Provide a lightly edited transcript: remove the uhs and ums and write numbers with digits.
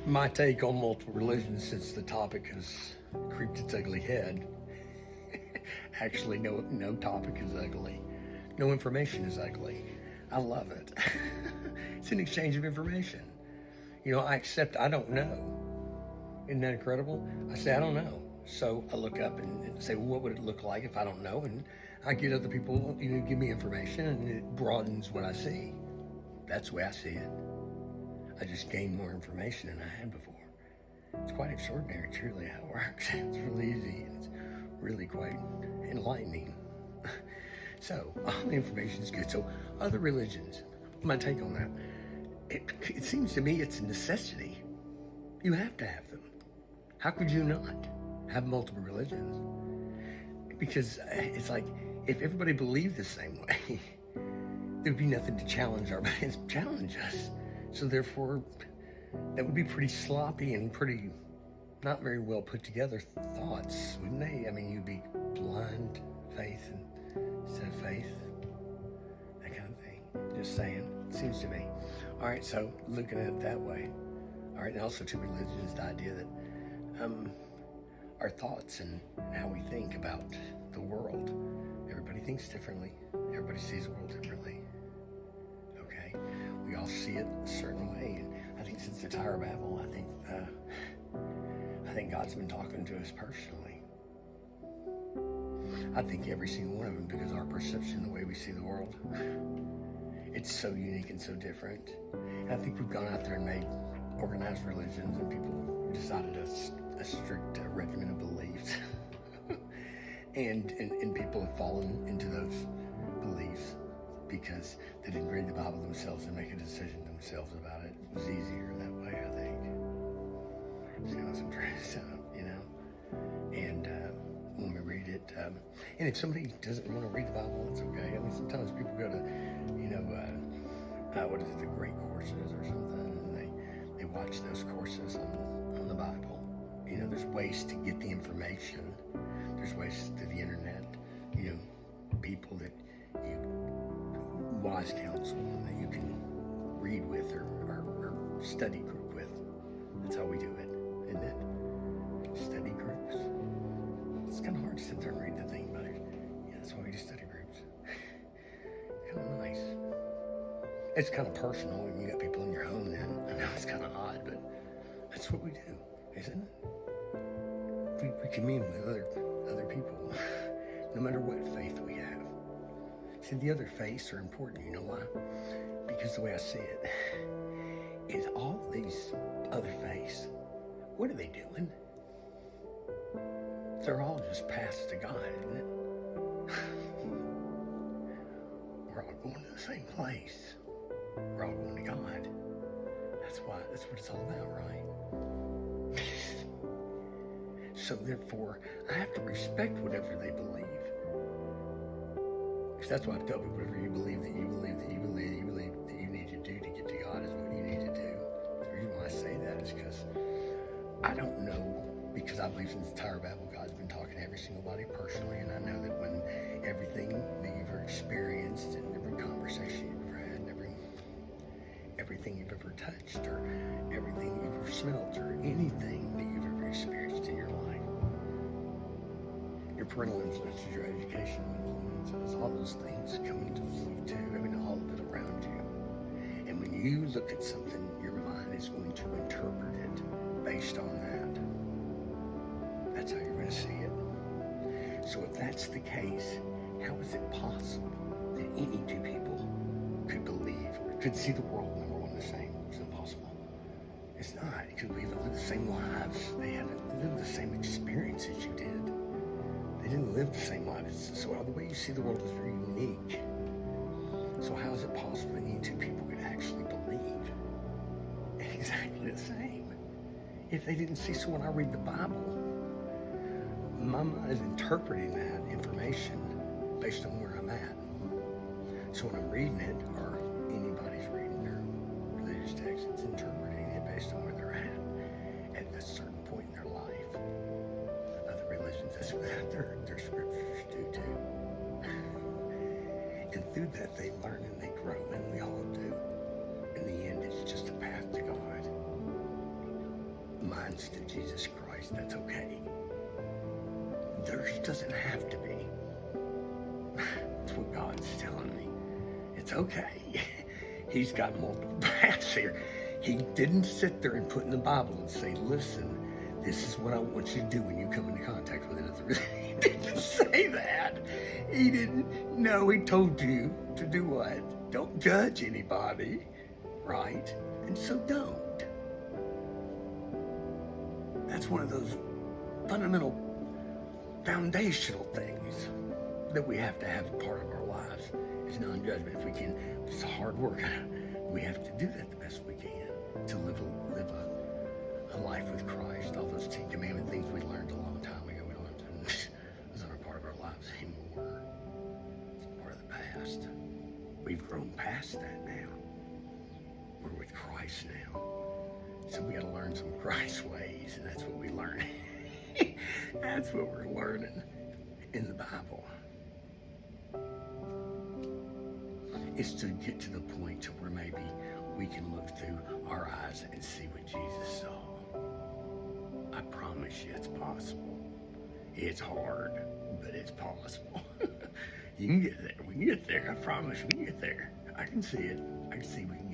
My take on multiple religions since the topic has creeped its ugly head. Actually, no topic is ugly. No information is ugly. I love it. It's an exchange of information. I accept I don't know. Isn't that incredible? I say I don't know. So I look up and say, well, what would it look like if I don't know? And I get other people, give me information, and it broadens what I see. That's the way I see it. I just gained more information than I had before. It's quite extraordinary, truly, how it works. It's really easy, and it's really quite enlightening. So, all the information is good. So, other religions, my take on that, it seems to me it's a necessity. You have to have them. How could you not have multiple religions? Because it's like, if everybody believed the same way, there'd be nothing to challenge us. So therefore, that would be pretty sloppy and pretty not very well put together thoughts, wouldn't they? I mean, you'd be blind faith instead of faith, that kind of thing. Just saying, it seems to me. All right, so looking at it that way. All right, and also to religion is the idea that our thoughts and how we think about the world, everybody thinks differently. Everybody sees the world differently. Okay? We all see it a certain way, and I think since the Tower of Babel, I think God's been talking to us personally. I think every single one of them, because our perception, the way we see the world, it's so unique and so different. And I think we've gone out there and made organized religions, and people decided a strict regimen of beliefs, and people have fallen into those beliefs because they didn't read the Bible themselves and make a decision themselves about it. It was easier that way, I think. See what I'm trying to set up, And when we read it, and if somebody doesn't want to read the Bible, it's okay. I mean, sometimes people go to, what is it, the great courses or something, and they watch those courses on the Bible. There's ways to get the information. There's ways to the internet, people that wise counsel that you can read with or study group with. That's how we do it, isn't it? Study groups. It's kind of hard to sit there and read the thing, but that's why we do study groups. Kind of nice. It's kind of personal when you got people in your home then. I know it's kind of odd, but that's what we do, isn't it? We commune with other people, no matter what faith we have. See, the other faiths are important. You know why? Because the way I see it is all these other faiths, what are they doing? They're all just paths to God, isn't it? We're all going to the same place. We're all going to God. That's what it's all about, right? So therefore, I have to respect whatever they believe. Because that's why I tell people, whatever you believe that you believe that you believe that you believe that you need to do to get to God is what you need to do. The reason why I say that is because I don't know, because I believe since the Tower of Babel, God's been talking to every single body personally, and I know that when everything that you've ever experienced and every conversation you've ever had and everything you've ever touched or everything you've ever smelt or anything that you've ever experienced in your life, your parental influences, your educational influences, all those things come into play too. I mean, all of it around you. And when you look at something, your mind is going to interpret it based on that. That's how you're going to see it. So if that's the case, how is it possible that any two people could believe or could see the world, number one, the same? It's impossible. It's not, because we haven't lived the same lives. They haven't lived the same experiences you did. They didn't live the same lives. So the way you see the world is very unique. So how is it possible that any two people could actually believe exactly the same if they didn't see? So when I read the Bible, my mind is interpreting that information based on where I'm at. So when I'm reading it, or anybody's reading their religious text, it's interpreting it based on where they're at a certain point in their life. Other religions, that's what their scriptures do too. And through that, they learn and they grow, and we all do. In the end, it's just a path to God. minds to Jesus Christ, that's okay. Theirs doesn't have to be. That's what God's telling me. It's okay. He's got multiple paths here. He didn't sit there and put in the Bible and say, listen, this is what I want you to do when you come into contact with another. He didn't say that. He didn't. No, he told you to do what? Don't judge anybody, right? And so don't. That's one of those fundamental, foundational things that we have to have a part of our lives is non-judgment. If we can, it's hard work. We have to do that the best we can to live a life with Christ. All those 10 Commandment things we learned a long time ago, we don't have to, those aren't a part of our lives anymore. It's part of the past. We've grown past that now. We're with Christ now. So we got to learn some Christ ways, and that's what we learn. That's what we're learning in the Bible. Is to get to the point to where maybe we can look through our eyes and see what Jesus saw. I promise you it's possible. It's hard, but it's possible. You can get there. We can get there. I promise you we can get there. I can see it. I can see we can